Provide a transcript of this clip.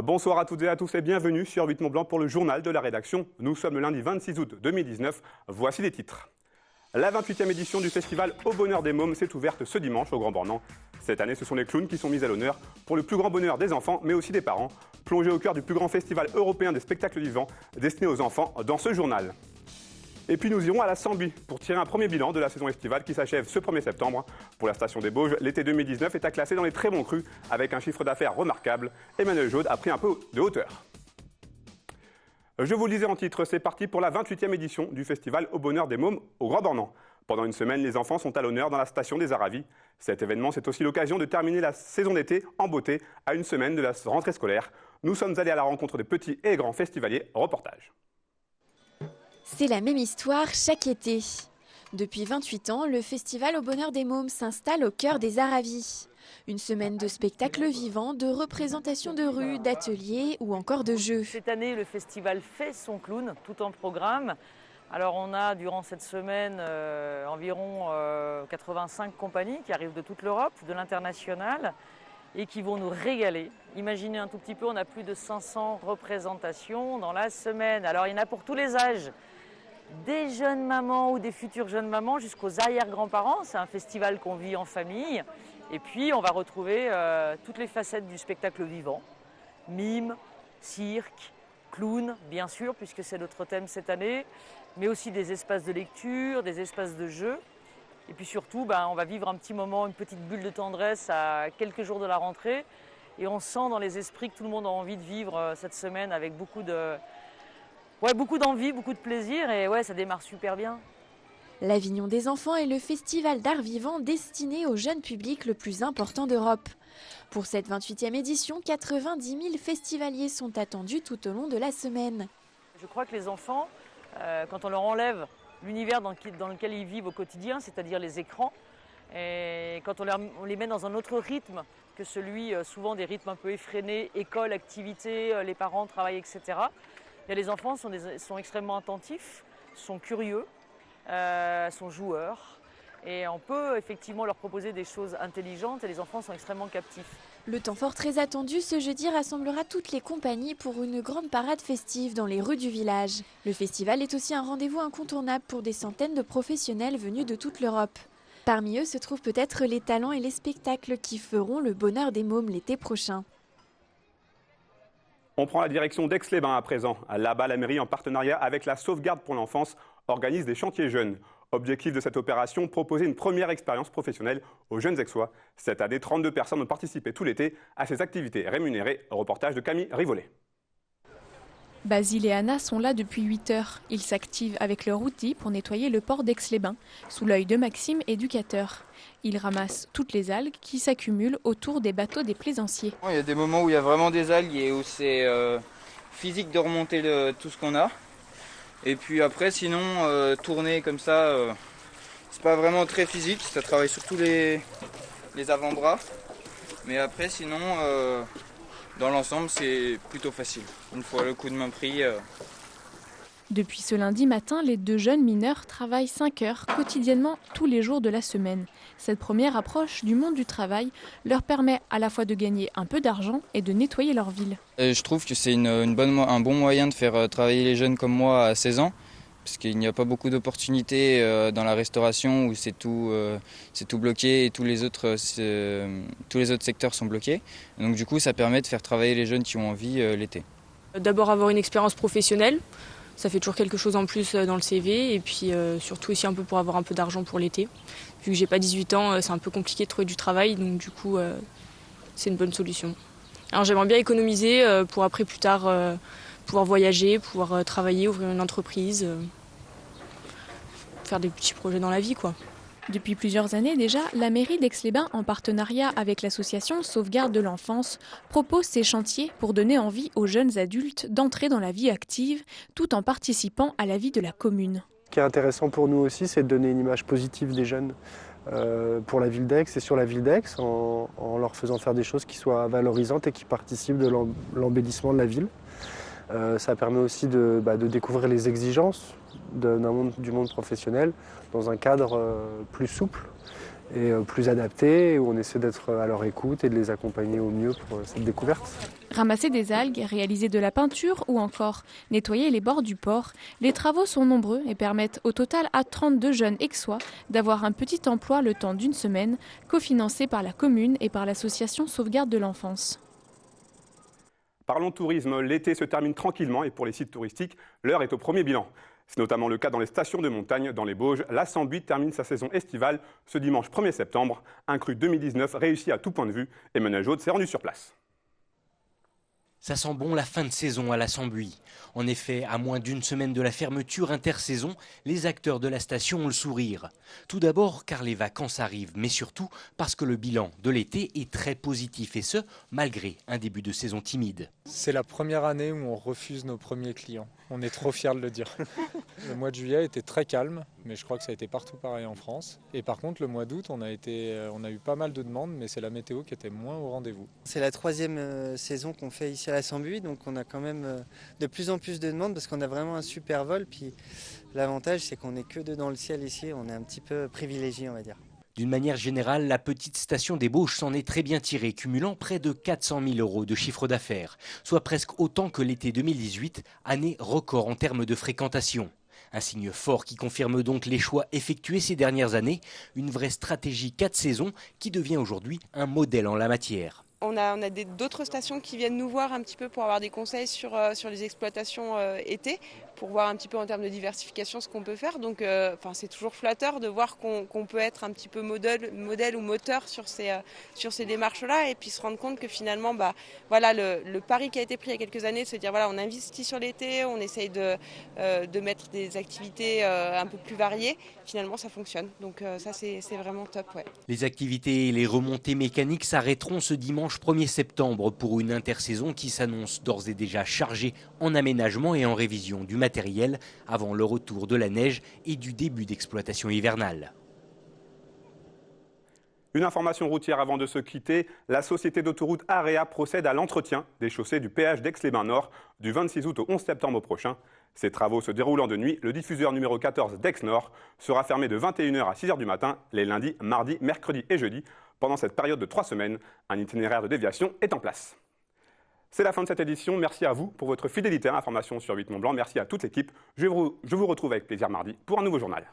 Bonsoir à toutes et à tous et bienvenue sur 8 Mont-Blanc pour le journal de la rédaction. Nous sommes le lundi 26 août 2019. Voici les titres. La 28e édition du festival Au Bonheur des Mômes s'est ouverte ce dimanche au Grand Bornand. Cette année, ce sont les clowns qui sont mis à l'honneur pour le plus grand bonheur des enfants, mais aussi des parents, plongés au cœur du plus grand festival européen des spectacles vivants destiné aux enfants dans ce journal. Et puis nous irons à la Sambie pour tirer un premier bilan de la saison estivale qui s'achève ce 1er septembre. Pour la station des Bauges, l'été 2019 est à classer dans les très bons crus avec un chiffre d'affaires remarquable. Emmanuel Jaude a pris un peu de hauteur. Je vous le disais en titre, c'est parti pour la 28e édition du festival Au Bonheur des Mômes au Grand Bornand. Pendant une semaine, les enfants sont à l'honneur dans la station des Aravis. Cet événement, c'est aussi l'occasion de terminer la saison d'été en beauté à une semaine de la rentrée scolaire. Nous sommes allés à la rencontre des petits et grands festivaliers. Reportage. C'est la même histoire chaque été. Depuis 28 ans, le festival Au Bonheur des Mômes s'installe au cœur des Aravis. Une semaine de spectacles vivants, de représentations de rue, d'ateliers ou encore de jeux. Cette année, le festival fait son clown, tout en programme. Alors on a durant cette semaine environ 85 compagnies qui arrivent de toute l'Europe, de l'international, et qui vont nous régaler. Imaginez un tout petit peu, on a plus de 500 représentations dans la semaine. Alors il y en a pour tous les âges. Des jeunes mamans ou des futures jeunes mamans jusqu'aux arrière-grands-parents. C'est un festival qu'on vit en famille. Et puis on va retrouver toutes les facettes du spectacle vivant. Mime, cirque, clown, bien sûr, puisque c'est notre thème cette année. Mais aussi des espaces de lecture, des espaces de jeu. Et puis surtout, on va vivre un petit moment, une petite bulle de tendresse à quelques jours de la rentrée. Et on sent dans les esprits que tout le monde a envie de vivre cette semaine avec beaucoup d'envie, beaucoup de plaisir. Et ouais, ça démarre super bien. L'Avignon des enfants est le festival d'art vivant destiné au jeune public le plus important d'Europe. Pour cette 28e édition, 90 000 festivaliers sont attendus tout au long de la semaine. Je crois que les enfants, quand on leur enlève l'univers dans lequel ils vivent au quotidien, c'est-à-dire les écrans, et quand on les met dans un autre rythme que celui, souvent des rythmes un peu effrénés, école, activité, les parents, travail, etc. Et les enfants sont extrêmement attentifs, sont curieux, sont joueurs. Et on peut effectivement leur proposer des choses intelligentes et les enfants sont extrêmement captifs. Le temps fort très attendu, ce jeudi rassemblera toutes les compagnies pour une grande parade festive dans les rues du village. Le festival est aussi un rendez-vous incontournable pour des centaines de professionnels venus de toute l'Europe. Parmi eux se trouvent peut-être les talents et les spectacles qui feront le bonheur des mômes l'été prochain. On prend la direction d'Aix-les-Bains à présent. Là-bas, la mairie, en partenariat avec la Sauvegarde pour l'enfance, organise des chantiers jeunes. Objectif de cette opération, proposer une première expérience professionnelle aux jeunes Aixois. Cette année, 32 personnes ont participé tout l'été à ces activités rémunérées. Reportage de Camille Rivollet. Basile et Anna sont là depuis 8 heures. Ils s'activent avec leur outil pour nettoyer le port d'Aix-les-Bains, sous l'œil de Maxime, éducateur. Ils ramassent toutes les algues qui s'accumulent autour des bateaux des plaisanciers. Il y a des moments où il y a vraiment des algues et où c'est physique de remonter tout ce qu'on a. Et puis après, sinon, tourner comme ça, c'est pas vraiment très physique, ça travaille surtout les avant-bras. Mais après, sinon, dans l'ensemble, c'est plutôt facile. Une fois le coup de main pris. Depuis ce lundi matin, les deux jeunes mineurs travaillent 5 heures quotidiennement tous les jours de la semaine. Cette première approche du monde du travail leur permet à la fois de gagner un peu d'argent et de nettoyer leur ville. Je trouve que c'est un bon moyen de faire travailler les jeunes comme moi à 16 ans, parce qu'il n'y a pas beaucoup d'opportunités dans la restauration où c'est tout bloqué et tous les autres secteurs sont bloqués. Donc du coup, ça permet de faire travailler les jeunes qui ont envie l'été. D'abord avoir une expérience professionnelle. Ça fait toujours quelque chose en plus dans le CV et puis surtout aussi un peu pour avoir un peu d'argent pour l'été. Vu que j'ai pas 18 ans, c'est un peu compliqué de trouver du travail, donc du coup c'est une bonne solution. Alors j'aimerais bien économiser pour après plus tard pouvoir voyager, pouvoir travailler, ouvrir une entreprise, faire des petits projets dans la vie quoi. Depuis plusieurs années déjà, la mairie d'Aix-les-Bains, en partenariat avec l'association Sauvegarde de l'enfance, propose ces chantiers pour donner envie aux jeunes adultes d'entrer dans la vie active tout en participant à la vie de la commune. Ce qui est intéressant pour nous aussi, c'est de donner une image positive des jeunes pour la ville d'Aix et sur la ville d'Aix en leur faisant faire des choses qui soient valorisantes et qui participent de l'embellissement de la ville. Ça permet aussi de découvrir les exigences du monde professionnel dans un cadre plus souple et plus adaptées, où on essaie d'être à leur écoute et de les accompagner au mieux pour cette découverte. Ramasser des algues, réaliser de la peinture ou encore nettoyer les bords du port, les travaux sont nombreux et permettent au total à 32 jeunes aixois d'avoir un petit emploi le temps d'une semaine, cofinancé par la commune et par l'association Sauvegarde de l'enfance. Parlons tourisme, l'été se termine tranquillement et pour les sites touristiques, l'heure est au premier bilan. C'est notamment le cas dans les stations de montagne. Dans les Bauges, la Sambuie termine sa saison estivale ce dimanche 1er septembre. Un cru 2019 réussi à tout point de vue. Emmanuel Jaude s'est rendu sur place. Ça sent bon la fin de saison à la Sambuie. En effet, à moins d'une semaine de la fermeture intersaison, les acteurs de la station ont le sourire. Tout d'abord car les vacances arrivent, mais surtout parce que le bilan de l'été est très positif et ce, malgré un début de saison timide. C'est la première année où on refuse nos premiers clients. On est trop fiers de le dire. Le mois de juillet était très calme, mais je crois que ça a été partout pareil en France. Et par contre, le mois d'août, on a eu pas mal de demandes, mais c'est la météo qui était moins au rendez-vous. C'est la troisième saison qu'on fait ici à la Sambuie, donc on a quand même de plus en plus de demandes parce qu'on a vraiment un super vol. Puis l'avantage, c'est qu'on n'est que deux dans le ciel ici, on est un petit peu privilégié, on va dire. D'une manière générale, la petite station des Bauges s'en est très bien tirée, cumulant près de 400 000 € de chiffre d'affaires, soit presque autant que l'été 2018, année record en termes de fréquentation. Un signe fort qui confirme donc les choix effectués ces dernières années, une vraie stratégie 4 saisons qui devient aujourd'hui un modèle en la matière. On a d'autres stations qui viennent nous voir un petit peu pour avoir des conseils sur les exploitations été, pour voir un petit peu en termes de diversification ce qu'on peut faire. Donc c'est toujours flatteur de voir qu'on peut être un petit peu modèle ou moteur sur ces démarches-là et puis se rendre compte que finalement le pari qui a été pris il y a quelques années, de se dire voilà, on investit sur l'été, on essaye de mettre des activités un peu plus variées, finalement ça fonctionne. Donc ça c'est vraiment top. Ouais. Les activités et les remontées mécaniques s'arrêteront ce dimanche 1er septembre pour une intersaison qui s'annonce d'ores et déjà chargée en aménagement et en révision du matériel avant le retour de la neige et du début d'exploitation hivernale. Une information routière avant de se quitter, la société d'autoroute Area procède à l'entretien des chaussées du péage d'Aix-les-Bains-Nord du 26 août au 11 septembre prochain. Ces travaux se déroulant de nuit, le diffuseur numéro 14 d'Aix-Nord sera fermé de 21h à 6h du matin les lundis, mardis, mercredis et jeudis. Pendant cette période de 3 semaines, un itinéraire de déviation est en place. C'est la fin de cette édition. Merci à vous pour votre fidélité à l'information sur 8 Mont Blanc. Merci à toute l'équipe. Je vous retrouve avec plaisir mardi pour un nouveau journal.